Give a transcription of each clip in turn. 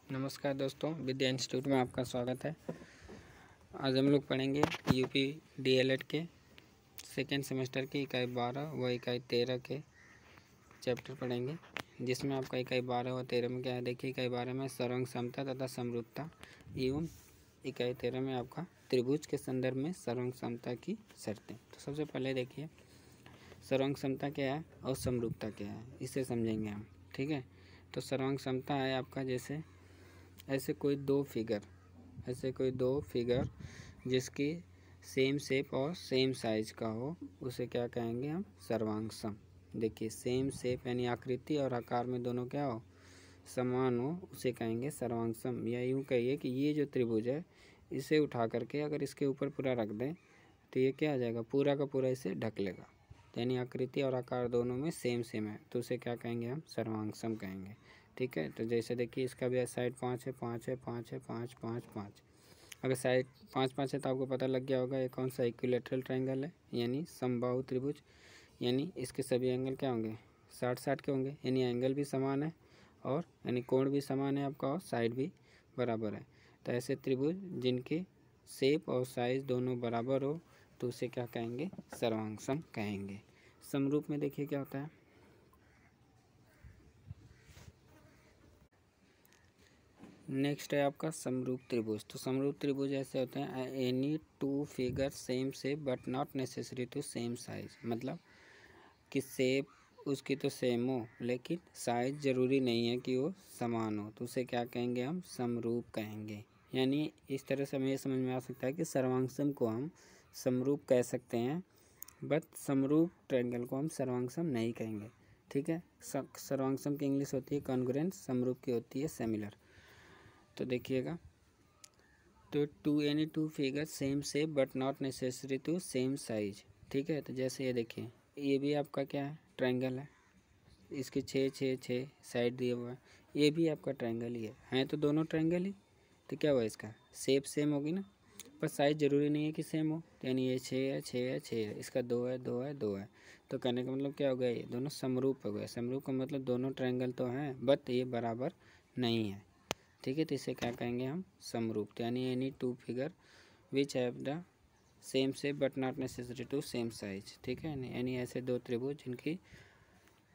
नमस्कार दोस्तों, विद्या इंस्टीट्यूट में आपका स्वागत है। आज हम लोग पढ़ेंगे यूपी डीएलएड के सेकेंड सेमेस्टर की इकाई 12 व इकाई 13 के चैप्टर पढ़ेंगे, जिसमें आपका इकाई 12 व 13 में क्या है। देखिए, इकाई 12 में सर्वांग समता तथा समरूपता एवं इकाई 13 में आपका त्रिभुज के संदर्भ में सर्वांग समता की शर्तें। तो सबसे पहले देखिए, सर्वांग समता क्या है और समरूपता क्या है, इसे समझेंगे हम। ठीक है, तो सर्वांग समता है आपका जैसे ऐसे कोई दो फिगर जिसकी सेम शेप और सेम साइज का हो, उसे क्या कहेंगे हम, सर्वांग सम। देखिए, सेम शेप यानी आकृति और आकार में दोनों क्या हो, समान हो, उसे कहेंगे सर्वांग सम। या यूँ कहिए कि ये जो त्रिभुज है, इसे उठा करके अगर इसके ऊपर पूरा रख दें तो ये क्या आ जाएगा, पूरा का पूरा इसे ढक लेगा। यानी आकृति और आकार दोनों में सेम है, तो उसे क्या कहेंगे हम, सर्वांग सम कहेंगे। ठीक है, तो जैसे देखिए, इसका भी साइड 5 है, 5 है, 5 है, 5 5 5। अगर साइड 5 5 है तो आपको पता लग गया होगा ये कौन सा इक्विलैटरल ट्रायंगल है, यानी समबाहु त्रिभुज। यानी इसके सभी एंगल क्या होंगे, 60 60 के होंगे, यानी एंगल भी समान है और यानी कोण भी समान है आपका, और साइड भी बराबर है। तो ऐसे त्रिभुज जिनके शेप और साइज दोनों बराबर हो, तो उसे क्या कहेंगे, सर्वांग सम कहेंगे। समरूप में देखिए क्या होता है। नेक्स्ट है आपका समरूप त्रिभुज। तो समरूप त्रिभुज ऐसे होते हैं, any two figure same shape but not necessary to same size. मतलब कि शेप उसकी तो सेम हो, लेकिन साइज ज़रूरी नहीं है कि वो समान हो, तो उसे क्या कहेंगे हम, समरूप कहेंगे। यानी इस तरह से हमें ये समझ में आ सकता है कि सर्वांग सम को हम समरूप कह सकते हैं, बट समरूप ट्रायंगल को हम सर्वांग सम नहीं कहेंगे। ठीक है, सर्वांग सम की इंग्लिश होती है कॉन्ग्रुएंट, समरूप की होती है सिमिलर। तो देखिएगा, तो any two figure same shape but not necessary to same size. ठीक है, तो जैसे ये देखिए, ये भी आपका क्या है, ट्रायंगल है। इसके 6 6 6 साइड दिए हुआ है, ये भी आपका ट्रायंगल ही है तो दोनों ट्रायंगल ही। तो क्या हुआ, इसका शेप सेम होगी ना, पर साइज ज़रूरी नहीं है कि सेम हो। तो यानी ये 6 है, 6 है, 6 है, इसका 2 है, 2 है, 2 है। तो कहने का मतलब क्या हो गया, ये दोनों समरूप हो गए। समरूप का मतलब दोनों ट्रायंगल तो हैं, बट ये बराबर नहीं है। ठीक है, तो इसे क्या कहेंगे हम, समरूप। तो यानी any two figure which have the same shape but not necessary to same size. ठीक है, यानी ऐसे दो त्रिभुज जिनकी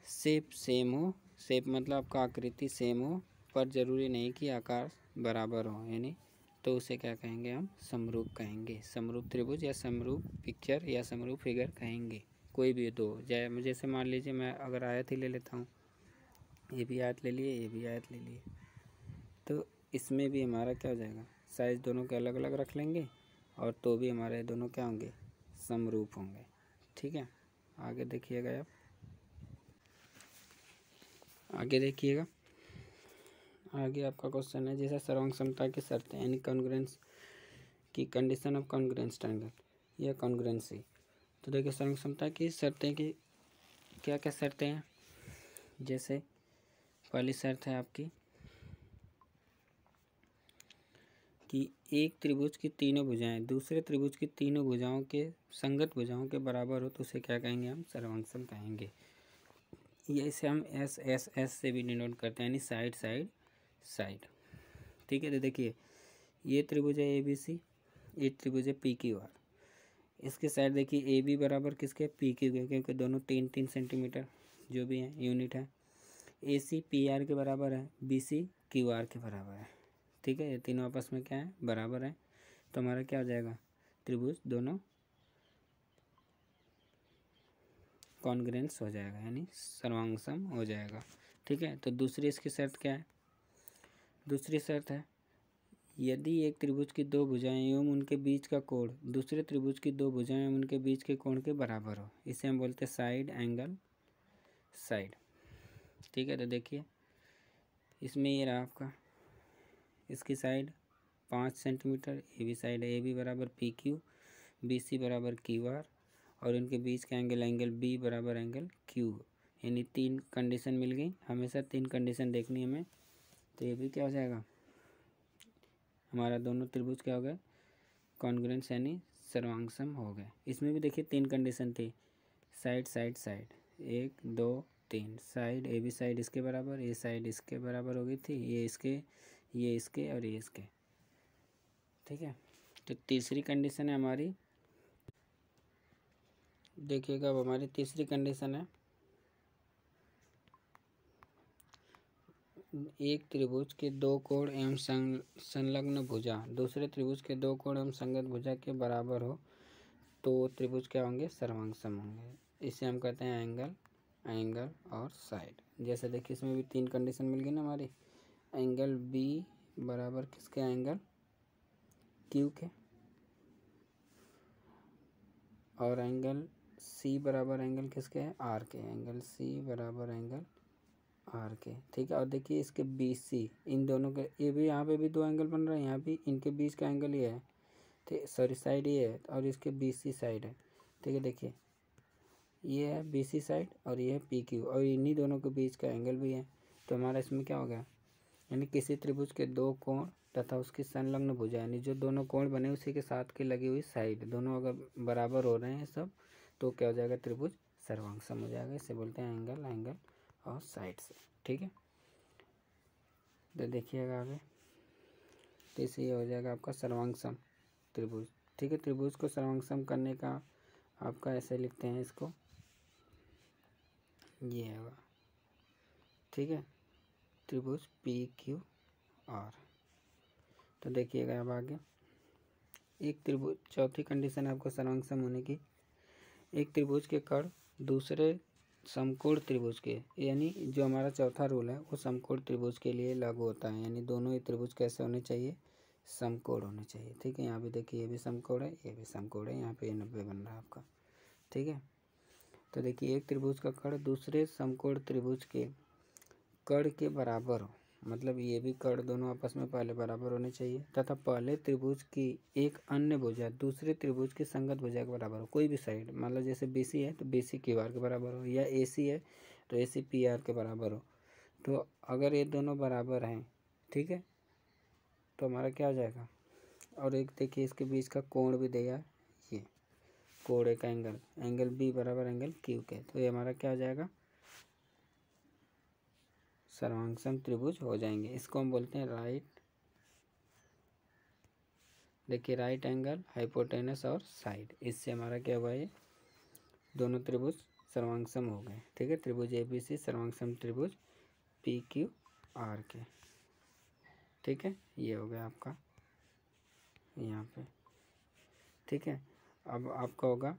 शेप सेम हो, शेप मतलब आपका आकृति सेम हो, पर ज़रूरी नहीं कि आकार बराबर हो, यानी तो उसे क्या कहेंगे हम, समरूप कहेंगे। समरूप त्रिभुज या समरूप पिक्चर या समरूप फिगर कहेंगे, कोई भी दो। जैसे मान लीजिए मैं अगर आयत ही ले लेता हूँ, ये भी आयत ले लिए, ये भी आयत ले लिए, तो इसमें भी हमारा क्या हो जाएगा, साइज़ दोनों के अलग अलग रख लेंगे, और तो भी हमारे दोनों क्या होंगे, समरूप होंगे। ठीक है, आगे देखिएगा आप, आगे देखिएगा, आगे आपका क्वेश्चन है जैसे सर्वांग समता की शर्तें, यानी कॉन्ग्रुएंस की कंडीशन ऑफ कॉन्ग्रुएंस ट्रायंगल या कॉन्ग्रुएंसी। तो देखिए, सर्वांग समता की शर्तें की क्या क्या शर्तें हैं। जैसे पहली शर्त है आपकी कि एक त्रिभुज की तीनों भुजाएं दूसरे त्रिभुज की तीनों भुजाओं के संगत भुजाओं के बराबर हो, तो उसे क्या कहेंगे हम, सर्वांग सम कहेंगे। ये इसे हम एस एस एस से भी डिनोट करते हैं, यानी साइड साइड साइड। ठीक है, तो देखिए, ये त्रिभुज है ए बी सी, ये त्रिभुज है पी क्यू आर। इसके साइड देखिए, ए बी बराबर किसके, पी क्यू के, क्योंकि दोनों 3 3 सेंटीमीटर जो भी है यूनिट है। ए सी पी आर के बराबर है, बी सी क्यू आर के बराबर है। ठीक है, ये तीनों आपस में क्या है, बराबर है। तो हमारा क्या हो जाएगा, त्रिभुज दोनों कॉन्ग्रुएंस हो जाएगा, यानी सर्वांग सम हो जाएगा। ठीक है, तो दूसरी इसकी शर्त क्या है, दूसरी शर्त है, यदि एक त्रिभुज की दो भुजाएं एवं उनके बीच का कोण दूसरे त्रिभुज की दो भुजाएं एवं उनके बीच के कोण के बराबर हो, इसे हम बोलते हैं साइड एंगल साइड। ठीक है, तो देखिए, इसमें ये रहा आपका, इसकी साइड 5 सेंटीमीटर, ए बी साइड है, ए बी बराबर पी क्यू, बी सी बराबर क्यू आर, और इनके बीच का एंगल एंगल बी बराबर एंगल क्यू। यानी 3 कंडीशन मिल गई, हमेशा 3 कंडीशन देखनी है हमें। तो ये भी क्या हो जाएगा, हमारा दोनों त्रिभुज क्या हो गए, कॉन्ग्रुएंस यानी सर्वांग सम हो गए। इसमें भी देखिए 3 कंडीशन थी, side side side, 1 2 3, side A B side इसके बराबर, ये साइड इसके बराबर हो गई थी, ये इसके, ये इसके और ये इसके, ठीक है। तो तीसरी कंडीशन है हमारी, देखिएगा अब हमारी तीसरी कंडीशन है, एक त्रिभुज के दो कोण एवं संलग्न भुजा दूसरे त्रिभुज के दो कोण एवं संगत भुजा के बराबर हो तो त्रिभुज क्या होंगे, सर्वांगसम होंगे। इसे हम कहते हैं एंगल, एंगल और साइड। जैसे देखिए इसमें भी तीन कंडीशन मिल गई ना हमारी, एंगल बी बराबर किसके, एंगल क्यू के, और एंगल सी बराबर एंगल किसके है, आर के, एंगल सी बराबर एंगल आर के, ठीक है। और देखिए इसके बी सी, इन दोनों के, ये भी यहाँ पे भी दो एंगल बन रहे हैं, यहाँ भी इनके बीच का एंगल ये है, ठीक, सॉरी साइड ये है, और इसके बी सी साइड है, ठीक है। देखिए ये है बी सी साइड और ये है पी क्यू, और इन्हीं दोनों के बीच का एंगल भी है। तो हमारा इसमें क्या हो गया, यानी किसी त्रिभुज के दो कोण तथा उसकी संलग्न भुजा, यानी जो दोनों कोण बने उसी के साथ की लगी हुई साइड, दोनों अगर बराबर हो रहे हैं सब, तो क्या हो जाएगा, त्रिभुज सर्वांगसम हो जाएगा। इसे बोलते हैं एंगल, एंगल और साइड से, ठीक है। तो देखिएगा आगे, तो इसे ये हो जाएगा आपका सर्वांगसम त्रिभुज, ठीक है। त्रिभुज को सर्वांगसम करने का आपका ऐसे लिखते हैं इसको, ये होगा, ठीक है, त्रिभुज पी क्यू आर। तो देखिएगा अब आगे, एक त्रिभुज, चौथी कंडीशन है आपको सर्वांगसम होने की, एक त्रिभुज के कर्ण दूसरे समकोण त्रिभुज के, यानी जो हमारा चौथा रूल है वो समकोण त्रिभुज के लिए लागू होता है, यानी दोनों ही त्रिभुज कैसे होने चाहिए, समकोण होने चाहिए, ठीक है। यहाँ भी देखिए ये भी समकोण है, ये भी समकोण है, यहाँ पे 90 बन रहा है आपका, ठीक है। तो देखिए एक त्रिभुज का कर्ण दूसरे समकोण त्रिभुज के कर्ण के बराबर हो, मतलब ये भी कर्ण दोनों आपस में पहले बराबर होने चाहिए, तथा पहले त्रिभुज की एक अन्य भुजा दूसरे त्रिभुज की संगत भुजा के बराबर हो, कोई भी साइड, मान लो जैसे बी सी है तो बी सी क्यू आर के बराबर हो, या ए सी है तो ए सी पी आर के बराबर हो। तो अगर ये दोनों बराबर हैं, ठीक है, तो हमारा क्या हो जाएगा, और एक देखिए इसके बीच का कोण भी दिया है, ये कोण एक एंगल, एंगल बी बराबर एंगल क्यू के, तो ये हमारा क्या हो जाएगा, सर्वांगसम त्रिभुज हो जाएंगे। इसको हम बोलते हैं राइट, देखिए राइट एंगल, हाइपोटेनस और साइड, इससे हमारा क्या हुआ, ये दोनों त्रिभुज सर्वांगसम हो गए, ठीक है। त्रिभुज ए बी सी सर्वांगसम त्रिभुज पी क्यू आर के, ठीक है, ये हो गया आपका यहाँ पे, ठीक है। अब आपका होगा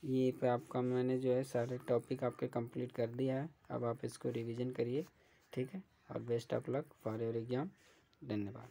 ये पे, आपका मैंने जो है सारे टॉपिक आपके कंप्लीट कर दिया है, अब आप इसको रिवीजन करिए, ठीक है। और best of luck for your exam, धन्यवाद।